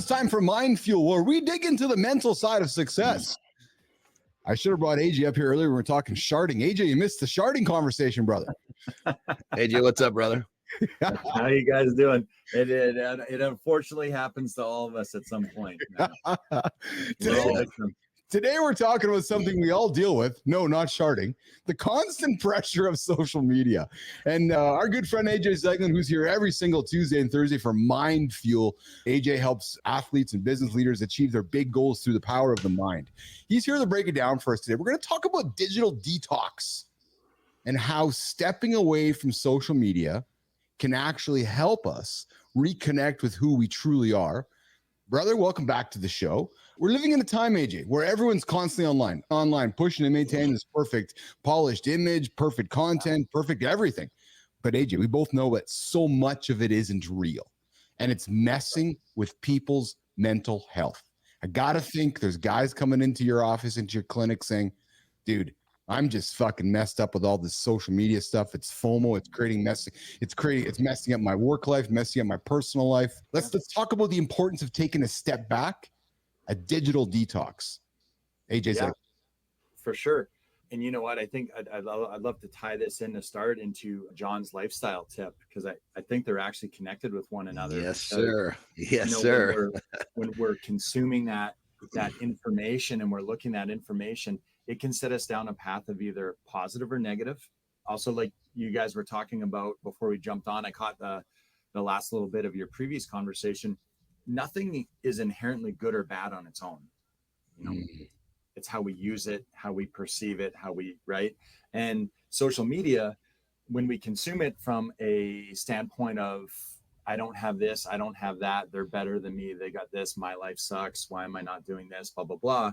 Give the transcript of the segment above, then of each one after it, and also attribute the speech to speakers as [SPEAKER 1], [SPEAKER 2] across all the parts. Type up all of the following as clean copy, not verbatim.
[SPEAKER 1] it's time for Mind Fuel, where we dig into the mental side of success. I should have brought AJ up here earlier. We were talking sharding. AJ, you missed the sharding conversation, brother.
[SPEAKER 2] AJ, what's up, brother?
[SPEAKER 3] How you guys doing? It unfortunately happens to all of us at some point.
[SPEAKER 1] Today we're talking about something we all deal with. No, not sharding. The constant pressure of social media. And our good friend AJ Zeglin, who's here every single Tuesday and Thursday for Mind Fuel. AJ helps athletes and business leaders achieve their big goals through the power of the mind. He's here to break it down for us today. We're going to talk about digital detox and how stepping away from social media can actually help us reconnect with who we truly are. Brother, welcome back to the show. We're living in a time, AJ, where everyone's constantly online, pushing to maintain this perfect, polished image, perfect content, perfect everything. But AJ, we both know that so much of it isn't real, and it's messing with people's mental health. I got to think there's guys coming into your office, into your clinic saying, dude, I'm just fucking messed up with all this social media stuff. It's FOMO. It's messing up my work life, messing up my personal life. Let's talk about the importance of taking a step back, a digital detox. AJ's like,
[SPEAKER 3] for sure. And you know what? I think I'd love to tie this in to start into Jon's lifestyle tip, because I think they're actually connected with one another.
[SPEAKER 2] Yes, sir. Yes, sir.
[SPEAKER 3] When we're consuming that information and we're looking at information, it can set us down a path of either positive or negative. Also, like you guys were talking about before we jumped on, I caught the last little bit of your previous conversation. Nothing is inherently good or bad on its own. You know, it's how we use it, how we perceive it, right? And social media, when we consume it from a standpoint of, I don't have this, I don't have that, they're better than me, they got this, my life sucks, why am I not doing this, blah, blah, blah.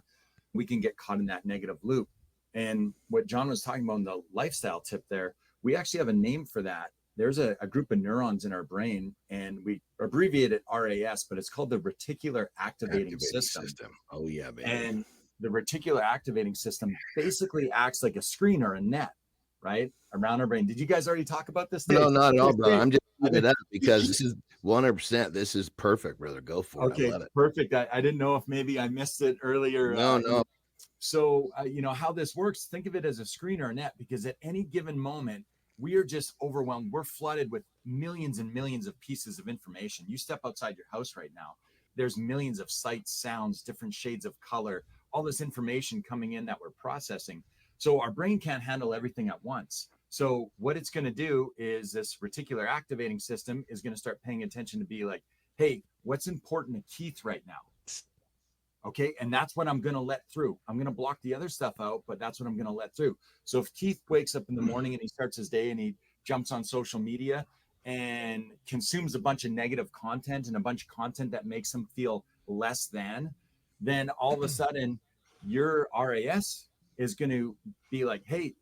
[SPEAKER 3] We can get caught in that negative loop. And what Jon was talking about in the lifestyle tip there, we actually have a name for that. There's a group of neurons in our brain, and we abbreviate it RAS, but it's called the reticular activating system.
[SPEAKER 2] Oh yeah, man.
[SPEAKER 3] And the reticular activating system basically acts like a screen or a net, right, around our brain. Did you guys already talk about this?
[SPEAKER 2] No, not at all, bro. I'm just giving it up because this is 100%. This is perfect, brother. Go for it.
[SPEAKER 3] Okay,
[SPEAKER 2] I love it.
[SPEAKER 3] Perfect. I didn't know if maybe I missed it earlier.
[SPEAKER 2] No.
[SPEAKER 3] So, you know, how this works, think of it as a screen or a net, because at any given moment, we are just overwhelmed. We're flooded with millions and millions of pieces of information. You step outside your house right now, there's millions of sights, sounds, different shades of color, all this information coming in that we're processing. So our brain can't handle everything at once. So what it's going to do is this reticular activating system is going to start paying attention to be like, hey, what's important to Keith right now? Okay. And that's what I'm going to let through. I'm going to block the other stuff out, but that's what I'm going to let through. So if Keith wakes up in the morning and he starts his day and he jumps on social media and consumes a bunch of negative content and a bunch of content that makes him feel less than, then all of a sudden your RAS is going to be like, hey,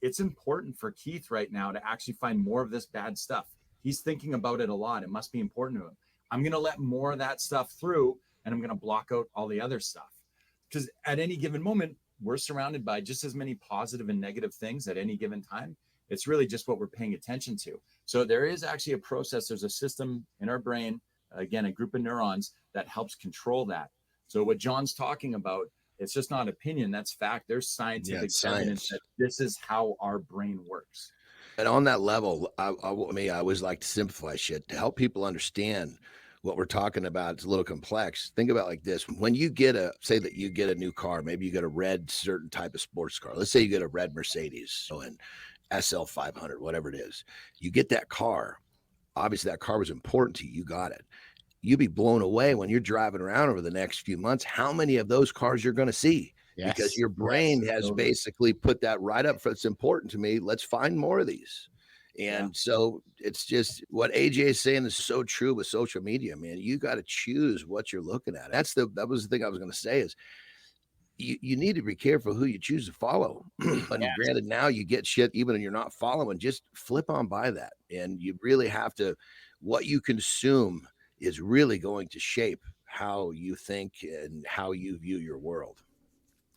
[SPEAKER 3] it's important for Keith right now to actually find more of this bad stuff. He's thinking about it a lot. It must be important to him. I'm going to let more of that stuff through, and I'm going to block out all the other stuff. Because at any given moment, we're surrounded by just as many positive and negative things at any given time. It's really just what we're paying attention to. So there is actually a process. There's a system in our brain, again, a group of neurons that helps control that. So what Jon's talking about, it's just not opinion. That's fact. There's scientific evidence that this is how our brain works.
[SPEAKER 2] And on that level, I always like to simplify shit to help people understand what we're talking about. It's a little complex. Think about it like this. When you say that you get a new car, maybe you get a red certain type of sports car. Let's say you get a red Mercedes, so an SL 500, whatever it is. You get that car. Obviously, that car was important to you. You got it. You'd be blown away when you're driving around over the next few months, how many of those cars you're going to see. Yes. Because your brain has basically put that right up for it's important to me. Let's find more of these. And so it's just what AJ is saying is so true with social media, man. You got to choose what you're looking at. That was the thing I was going to say is you need to be careful who you choose to follow. And granted, now you get shit even when you're not following, just flip on by that. And you really have to, what you consume is really going to shape how you think and how you view your world.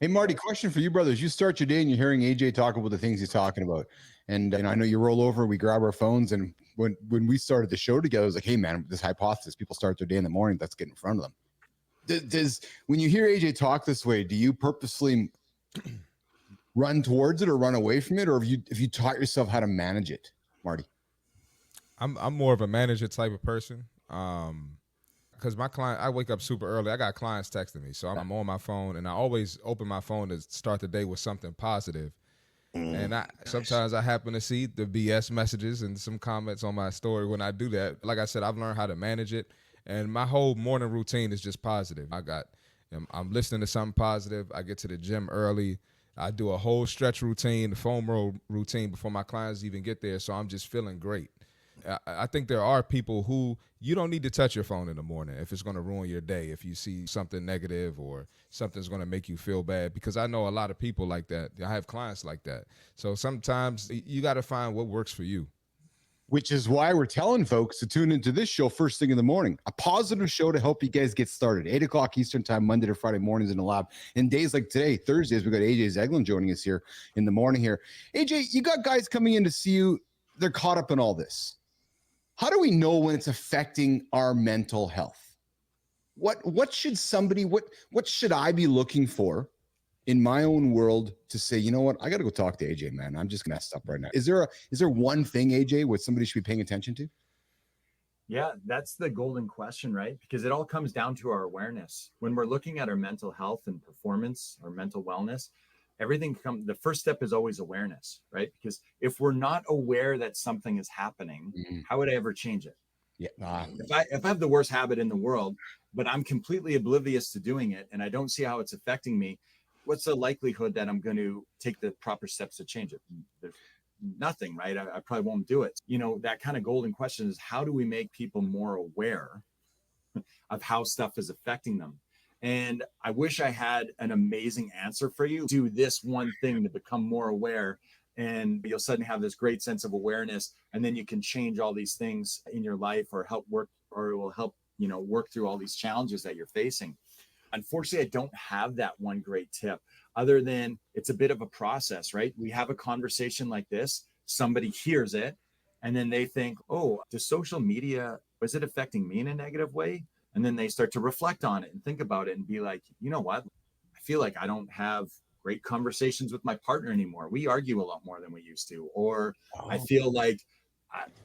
[SPEAKER 1] Hey, Marty, question for you, brothers. You start your day and you're hearing AJ talk about the things he's talking about. And I know you roll over, we grab our phones. And when we started the show together, I was like, hey, man, this hypothesis, people start their day in the morning, let's get in front of them. Does when you hear AJ talk this way, do you purposely run towards it or run away from it, or have you taught yourself how to manage it, Marty?
[SPEAKER 4] I'm more of a manager type of person. Because my client, I wake up super early. I got clients texting me, so I'm on my phone, and I always open my phone to start the day with something positive. And sometimes I happen to see the BS messages and some comments on my story when I do that. Like I said, I've learned how to manage it, and my whole morning routine is just positive. I'm listening to something positive. I get to the gym early. I do a whole stretch routine, the foam routine before my clients even get there, so I'm just feeling great. I think there are people who you don't need to touch your phone in the morning if it's going to ruin your day, if you see something negative or something's going to make you feel bad, because I know a lot of people like that. I have clients like that. So sometimes you got to find what works for you.
[SPEAKER 1] Which is why we're telling folks to tune into this show first thing in the morning, a positive show to help you guys get started. 8 o'clock Eastern time, Monday to Friday mornings in the lab. And days like today, Thursdays, we got AJ Zeglin joining us here in the morning here. AJ, you got guys coming in to see you. They're caught up in all this. How do we know when it's affecting our mental health? What should I be looking for in my own world to say, you know what, I got to go talk to AJ, man. I'm just messed up right now. Is there one thing, AJ, what somebody should be paying attention to?
[SPEAKER 3] Yeah, that's the golden question, right? Because it all comes down to our awareness. When we're looking at our mental health and performance or mental wellness, the first step is always awareness, right? Because if we're not aware that something is happening, how would I ever change it?
[SPEAKER 1] Yeah.
[SPEAKER 3] If I have the worst habit in the world, but I'm completely oblivious to doing it and I don't see how it's affecting me, what's the likelihood that I'm going to take the proper steps to change it? There's nothing, right? I probably won't do it. You know, that kind of golden question is, how do we make people more aware of how stuff is affecting them? And I wish I had an amazing answer for you. Do this one thing to become more aware, and you'll suddenly have this great sense of awareness, and then you can change all these things in your life, or it will help, work through all these challenges that you're facing. Unfortunately, I don't have that one great tip, other than it's a bit of a process, right? We have a conversation like this, somebody hears it, and then they think, oh, does social media, is it affecting me in a negative way? And then they start to reflect on it and think about it and be like, you know what? I feel like I don't have great conversations with my partner anymore. We argue a lot more than we used to. Or I feel like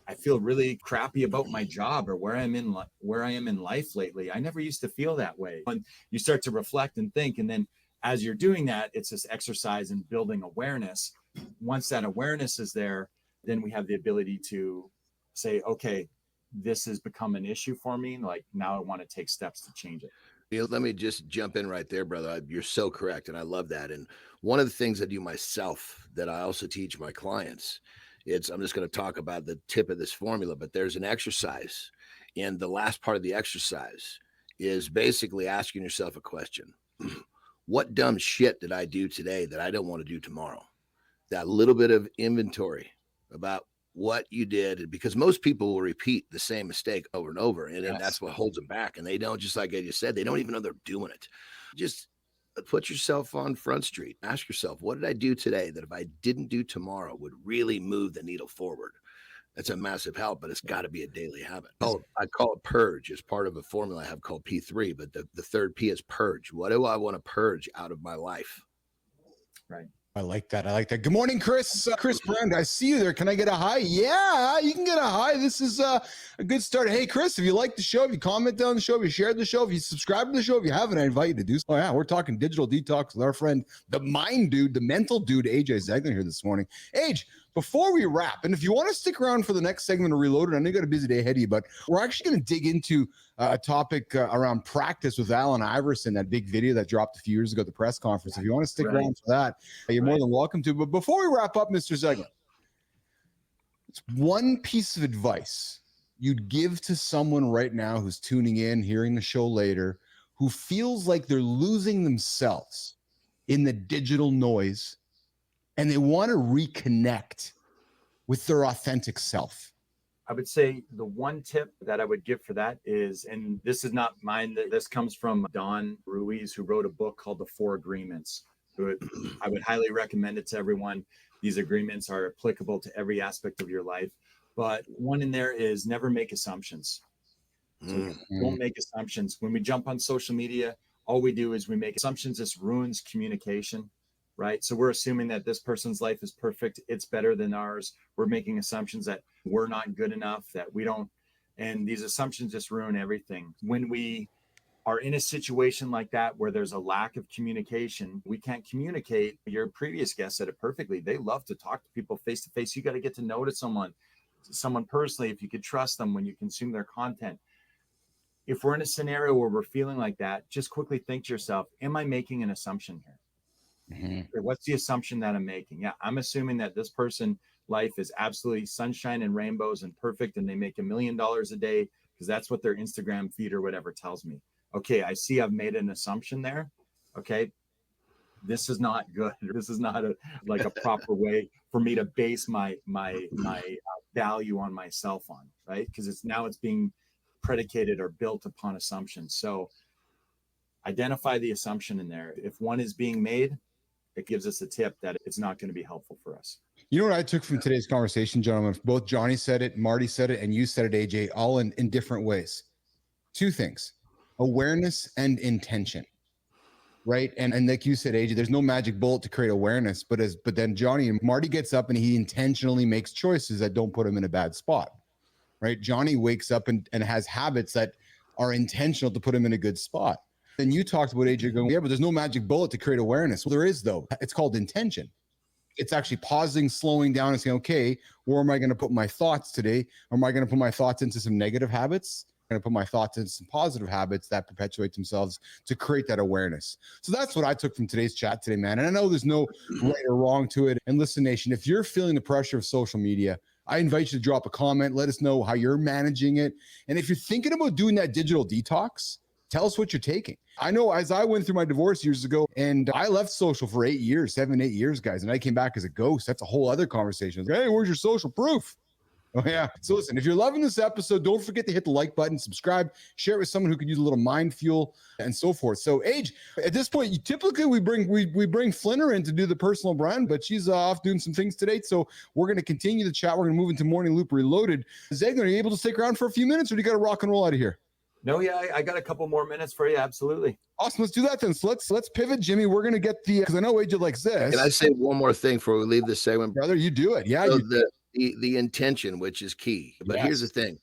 [SPEAKER 3] I feel really crappy about my job or where I am in life lately. I never used to feel that way. And you start to reflect and think. And then as you're doing that, it's this exercise in building awareness. Once that awareness is there, then we have the ability to say, okay, this has become an issue for me. Like, now I want to take steps to change it.
[SPEAKER 2] Let me just jump in right there, brother. You're so correct. And I love that. And one of the things I do myself that I also teach my clients, I'm just going to talk about the tip of this formula, but there's an exercise. And the last part of the exercise is basically asking yourself a question. What dumb shit did I do today that I don't want to do tomorrow? That little bit of inventory about what you did, because most people will repeat the same mistake over and over, and then that's what holds them back. And they don't, just like I just said, they don't even know they're doing it. Just put yourself on Front Street. Ask yourself, what did I do today that if I didn't do tomorrow would really move the needle forward? That's a massive help, but it's got to be a daily habit. I call it Purge as part of a formula I have called P3, but the third P is Purge. What do I want to purge out of my life?
[SPEAKER 3] Right.
[SPEAKER 1] I like that. Good morning, Chris. Chris Brand, I see you there. Can I get a hi? Yeah, you can get a hi. This is a good start. Hey, Chris, if you like the show, if you comment on the show, if you shared the show, if you subscribe to the show, if you haven't, I invite you to do so. Oh, yeah, we're talking digital detox with our friend, the mind dude, the mental dude, AJ Zeglin here this morning. Age, before we wrap, and if you want to stick around for the next segment of Reloaded, I know you got a busy day ahead of you, but we're actually going to dig into a topic around practice with Allen Iverson, that big video that dropped a few years ago at the press conference. If you want to stick around for that, you're more than welcome to. But before we wrap up, Mr. Zeglin, it's one piece of advice you'd give to someone right now who's tuning in, hearing the show later, who feels like they're losing themselves in the digital noise, and they want to reconnect with their authentic self.
[SPEAKER 3] I would say the one tip that I would give for that is, and this is not mine, this comes from Don Ruiz, who wrote a book called The 4 Agreements. I would highly recommend it to everyone. These agreements are applicable to every aspect of your life. But one in there is never make assumptions. So don't make assumptions. When we jump on social media, all we do is we make assumptions. This ruins communication, right? So we're assuming that this person's life is perfect. It's better than ours. We're making assumptions that we're not good enough, that we don't, and these assumptions just ruin everything. When we are in a situation like that where there's a lack of communication, we can't communicate. Your previous guest said it perfectly. They love to talk to people face to face. You got to get to know someone personally, if you could trust them when you consume their content. If we're in a scenario where we're feeling like that, just quickly think to yourself, am I making an assumption here? Okay, what's the assumption that I'm making? Yeah, I'm assuming that this person life is absolutely sunshine and rainbows and perfect, and they make $1 million a day because that's what their Instagram feed or whatever tells me. Okay, I see I've made an assumption there. Okay, this is not good. This is not a proper way for me to base my value on myself on, right? Because it's being predicated or built upon assumptions. So identify the assumption in there. If one is being made, it gives us a tip that it's not going to be helpful for us.
[SPEAKER 1] You know what I took from today's conversation, gentlemen? Both Johnny said it, Marty said it, and you said it, AJ, all in different ways. Two things: awareness and intention, right? And like you said, AJ, there's no magic bullet to create awareness, but then Johnny and Marty gets up and he intentionally makes choices that don't put him in a bad spot, right? Johnny wakes up and has habits that are intentional to put him in a good spot. And you talked about AJ going, yeah, but there's no magic bullet to create awareness. Well, there is, though. It's called intention. It's actually pausing, slowing down and saying, okay, where am I going to put my thoughts today? Or am I going to put my thoughts into some negative habits? I'm going to put my thoughts into some positive habits that perpetuate themselves to create that awareness. So that's what I took from today's chat today, man. And I know there's no right or wrong to it. And listen, nation, if you're feeling the pressure of social media, I invite you to drop a comment. Let us know how you're managing it. And if you're thinking about doing that digital detox, tell us what you're taking. I know as I went through my divorce years ago, and I left social for 8 years, 7, 8 years, guys, and I came back as a ghost. That's a whole other conversation. Hey, where's your social proof? Oh, yeah. So listen, if you're loving this episode, don't forget to hit the like button, subscribe, share it with someone who could use a little mind fuel and so forth. So Age, at this point, typically we bring Flinner in to do the personal brand, but she's off doing some things today. So we're going to continue the chat. We're going to move into Morning Loop Reloaded. Zegler, are you able to stick around for a few minutes, or do you got to rock and roll out of here?
[SPEAKER 3] No, yeah, I got a couple more minutes for you. Absolutely.
[SPEAKER 1] Awesome. Let's do that then. So let's pivot, Jimmy. We're going to get because I know AJ likes this.
[SPEAKER 2] Can I say one more thing before we leave this segment?
[SPEAKER 1] Brother, you do it. Yeah.
[SPEAKER 2] So the intention, which is key. But here's the thing.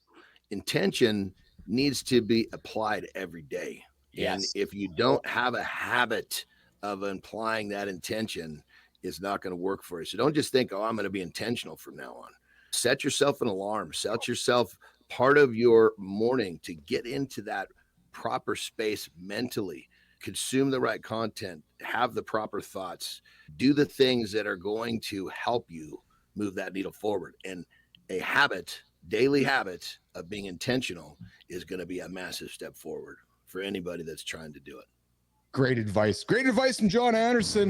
[SPEAKER 2] Intention needs to be applied every day. And if you don't have a habit of applying that intention, it's not going to work for you. So don't just think, oh, I'm going to be intentional from now on. Set yourself an alarm. Set yourself part of your morning to get into that proper space mentally, consume the right content, have the proper thoughts, do the things that are going to help you move that needle forward. And a habit, daily habit of being intentional is going to be a massive step forward for anybody that's trying to do it.
[SPEAKER 1] Great advice. Great advice from Jon Andersen.